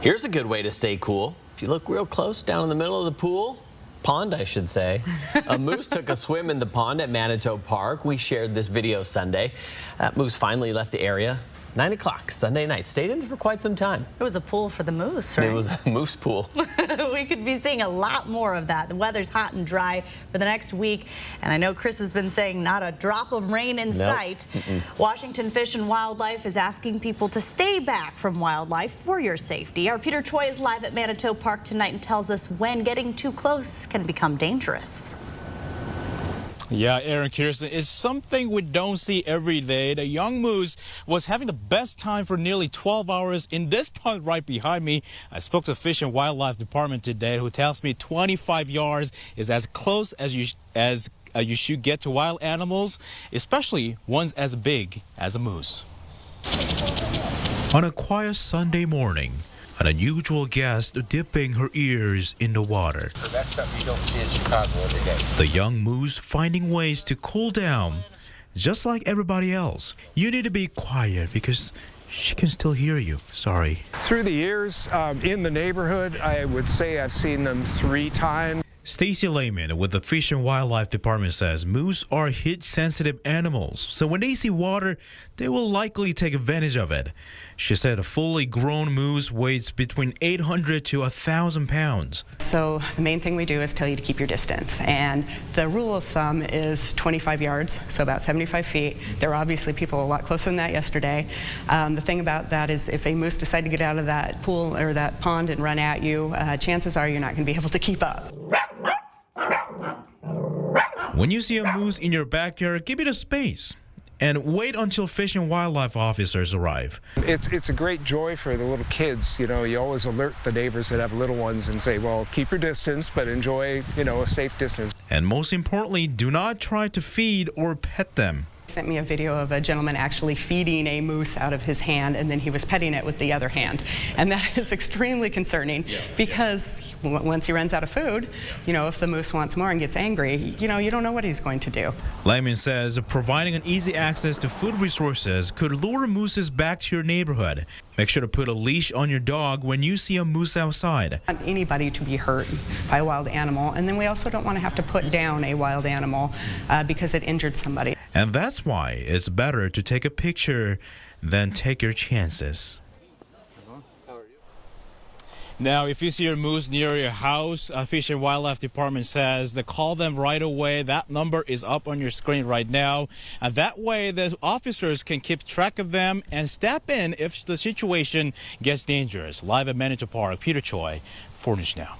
Here's a good way to stay cool. If you look real close down in the middle of the pond, I should say, a moose took a swim in the pond at Manito Park. We shared this video Sunday. That moose finally left the area. 9 o'clock Sunday night. Stayed in for quite some time. It was a pool for the moose, right? It was a moose pool. We could be seeing a lot more of that. The weather's hot and dry for the next week. And I know Chris has been saying not a drop of rain in sight. Washington Fish and Wildlife is asking people to stay back from wildlife for your safety. Our Peter Choi is live at Manito Park tonight and tells us when getting too close can become dangerous. Yeah, Aaron, Kirsten, it's something we don't see every day. The young moose was having the best time for nearly 12 hours in this pond right behind me. I spoke to Fish and Wildlife Department today, who tells me 25 yards is as close as you should get to wild animals, especially ones as big as a moose. On a quiet Sunday morning, an unusual guest dipping her ears in the water. So that's something you don't see in Chicago every day. The young moose finding ways to cool down, just like everybody else. You need to be quiet because she can still hear you. Sorry. Through the years, in the neighborhood, I would say I've seen them 3 times. Staci Lehman with the Fish and Wildlife Department says moose are heat-sensitive animals, so when they see water, they will likely take advantage of it. She said a fully grown moose weighs between 800 to 1,000 pounds. So the main thing we do is tell you to keep your distance, and the rule of thumb is 25 yards, so about 75 feet. There were obviously people a lot closer than that yesterday. The thing about that is if a moose decides to get out of that pool or that pond and run at you, chances are you're not going to be able to keep up. When you see a moose in your backyard, give it a space and wait until Fish and Wildlife officers arrive. It's a great joy for the little kids. You know, you always alert the neighbors that have little ones and say, well, keep your distance, but enjoy, a safe distance. And most importantly, do not try to feed or pet them. Sent me a video of a gentleman actually feeding a moose out of his hand, and then he was petting it with the other hand. And that is extremely concerning because once he runs out of food, if the moose wants more and gets angry, you don't know what he's going to do. Lehman says providing an easy access to food resources could lure mooses back to your neighborhood. Make sure to put a leash on your dog when you see a moose outside. I don't want anybody to be hurt by a wild animal, and then we also don't want to have to put down a wild animal because it injured somebody. And that's why it's better to take a picture than take your chances. Now, if you see a moose near your house, Fish and Wildlife Department says to call them right away. That number is up on your screen right now. And that way, the officers can keep track of them and step in if the situation gets dangerous. Live at Manito Park, Peter Choi, 4 News Now.